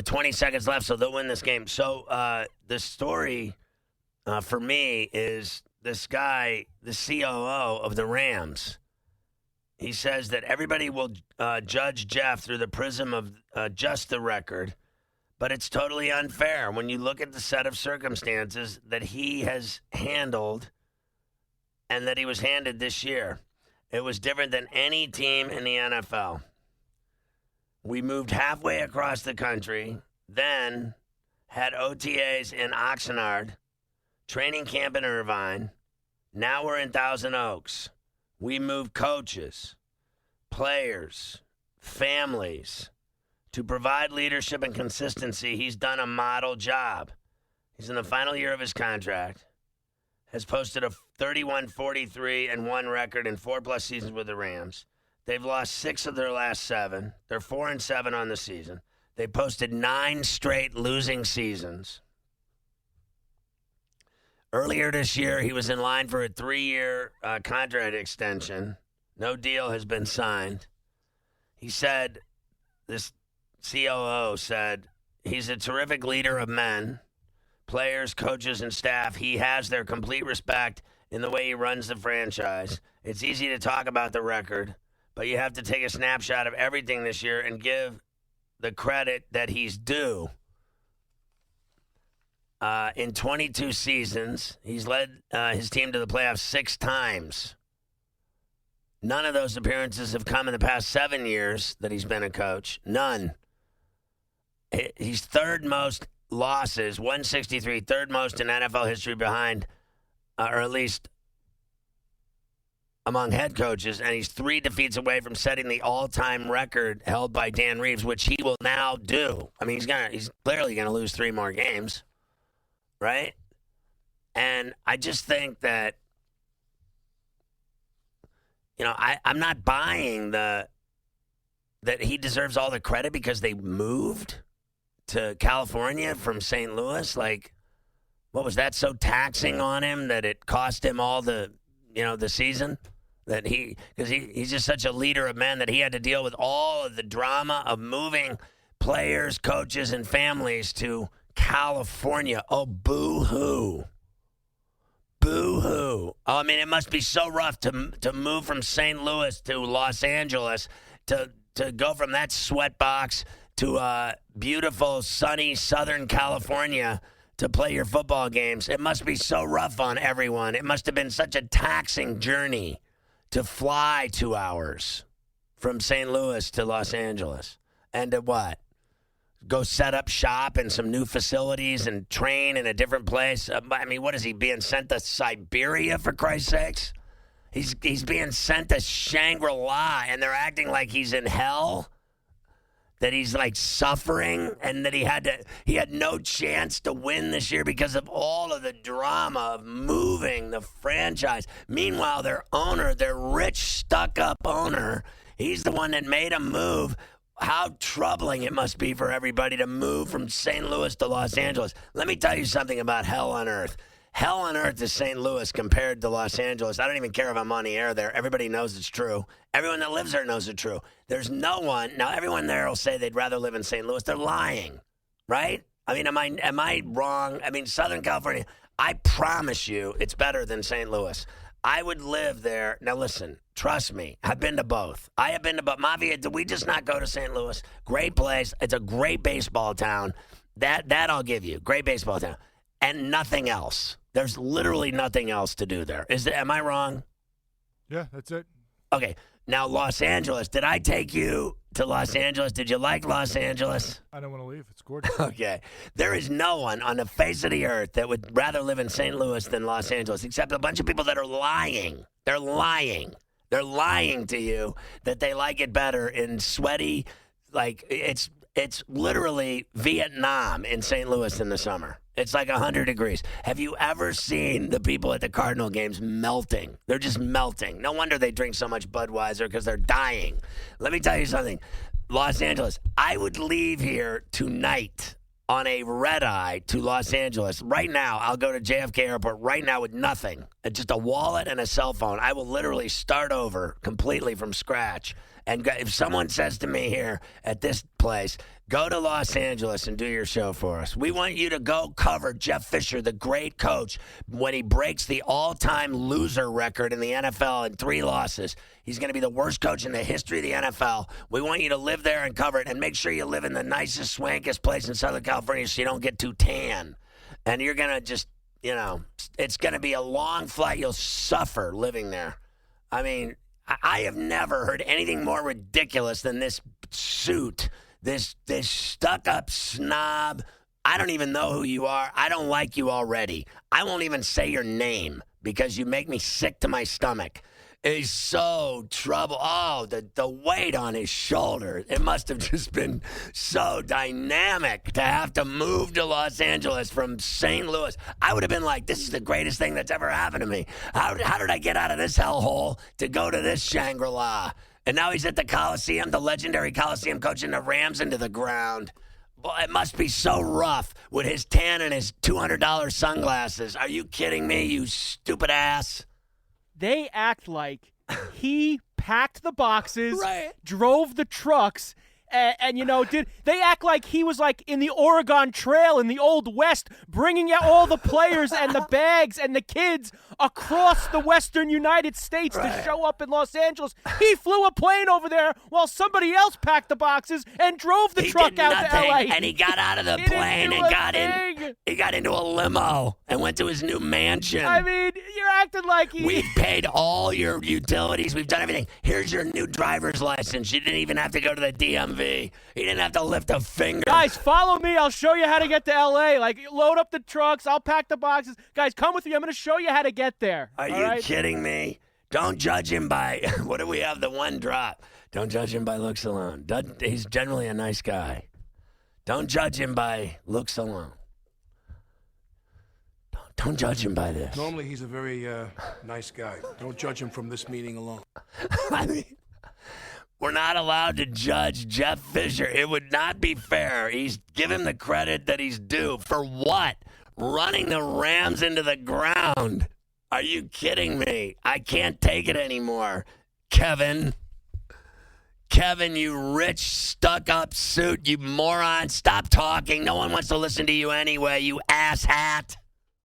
With 20 seconds left, so they'll win this game. So the story for me is this guy, the COO of the Rams. He says that everybody will judge Jeff through the prism of just the record, but it's totally unfair when you look at the set of circumstances that he has handled and that he was handed this year. It was different than any team in the NFL. We moved halfway across the country, then had OTAs in Oxnard, training camp in Irvine. Now we're in Thousand Oaks. We moved coaches, players, families. To provide leadership and consistency, he's done a model job. He's in the final year of his contract, has posted a 31-43-1 record in 4+ seasons with the Rams. They've lost 6 of their last 7. They're 4-7 on the season. They posted 9 straight losing seasons. Earlier this year, he was in line for a 3-year contract extension. No deal has been signed. He said, this COO said, he's a terrific leader of men, players, coaches, and staff. He has their complete respect in the way he runs the franchise. It's easy to talk about the record, but you have to take a snapshot of everything this year and give the credit that he's due. In 22 seasons, he's led his team to the playoffs 6 times. None of those appearances have come in the past 7 years that he's been a coach. None. He's third most losses, 163, third most in NFL history behind, or at least among head coaches, and he's 3 defeats away from setting the all-time record held by Dan Reeves, which he will now do. I mean, he's clearly going to lose 3 more games, right? And I just think that, you know, I'm not buying that he deserves all the credit because they moved to California from St. Louis. Like, what was that so taxing on him that it cost him all the season? That because he's just such a leader of men that he had to deal with all of the drama of moving players, coaches, and families to California. Oh, boo-hoo. Boo-hoo. Oh, I mean, it must be so rough to move from St. Louis to Los Angeles, to go from that sweatbox to beautiful, sunny Southern California to play your football games. It must be so rough on everyone. It must have been such a taxing journey to fly 2 hours from St. Louis to Los Angeles. And to what? Go set up shop in some new facilities and train in a different place. I mean, what is he, being sent to Siberia, for Christ's sakes? He's being sent to Shangri-La, and they're acting like he's in hell, that he's like suffering, and that he had no chance to win this year because of all of the drama of moving the franchise. Meanwhile, their owner, their rich, stuck-up owner, he's the one that made him move. How troubling it must be for everybody to move from St. Louis to Los Angeles. Let me tell you something about hell on earth. Hell on earth is St. Louis compared to Los Angeles. I don't even care if I'm on the air there. Everybody knows it's true. Everyone that lives there knows it's true. There's no one. Now, everyone there will say they'd rather live in St. Louis. They're lying, right? I mean, am I wrong? I mean, Southern California, I promise you it's better than St. Louis. I would live there. Now, listen, trust me. I've been to both. I have been to both. Mafia, did we just not go to St. Louis? Great place. It's a great baseball town. That I'll give you. Great baseball town. And nothing else. There's literally nothing else to do there. Am I wrong? Yeah, that's it. Okay. Now, Los Angeles. Did I take you to Los Angeles? Did you like Los Angeles? I don't want to leave. It's gorgeous. Okay. There is no one on the face of the earth that would rather live in St. Louis than Los Angeles, except a bunch of people that are lying. They're lying. They're lying to you that they like it better in sweaty, like it's literally Vietnam in St. Louis in the summer. It's like 100 degrees. Have you ever seen the people at the Cardinal games melting? They're just melting. No wonder they drink so much Budweiser, because they're dying. Let me tell you something. Los Angeles, I would leave here tonight on a red eye to Los Angeles. Right now, I'll go to JFK Airport right now with nothing, just a wallet and a cell phone. I will literally start over completely from scratch And if someone says to me here at this place, go to Los Angeles and do your show for us. We want you to go cover Jeff Fisher, the great coach, when he breaks the all-time loser record in the NFL in 3 losses. He's going to be the worst coach in the history of the NFL. We want you to live there and cover it, and make sure you live in the nicest, swankiest place in Southern California so you don't get too tan. And you're going to just, it's going to be a long flight. You'll suffer living there. I mean, I have never heard anything more ridiculous than this suit, this stuck-up snob. I don't even know who you are. I don't like you already. I won't even say your name because you make me sick to my stomach. He's so trouble. Oh, the weight on his shoulder. It must have just been so dynamic to have to move to Los Angeles from St. Louis. I would have been like, this is the greatest thing that's ever happened to me. How did I get out of this hellhole to go to this Shangri-La? And now he's at the Coliseum, the legendary Coliseum, coaching the Rams into the ground. Boy, it must be so rough with his tan and his $200 sunglasses. Are you kidding me, you stupid ass? They act like he packed the boxes, right, drove the trucks, and they act like he was like in the Oregon Trail in the Old West, bringing out all the players and the bags and the kids across the western United States to show up in Los Angeles. He flew a plane over there while somebody else packed the boxes and drove the truck out to L.A. And he got out of the plane and got in. He got into a limo and went to his new mansion. I mean, you're acting like We've paid all your utilities. We've done everything. Here's your new driver's license. You didn't even have to go to the DMV. He didn't have to lift a finger. Guys, follow me. I'll show you how to get to L.A. Like, load up the trucks. I'll pack the boxes. Guys, come with me. I'm going to show you how to get there. Are you kidding me? Don't judge him by, what do we have, the one drop? Don't judge him by looks alone. He's generally a nice guy. Don't judge him by looks alone. Don't judge him by this. Normally, he's a very nice guy. Don't judge him from this meeting alone. I mean, we're not allowed to judge Jeff Fisher. It would not be fair. Give him the credit that he's due. For what? Running the Rams into the ground. Are you kidding me? I can't take it anymore. Kevin, you rich, stuck-up suit, you moron. Stop talking. No one wants to listen to you anyway, you asshat.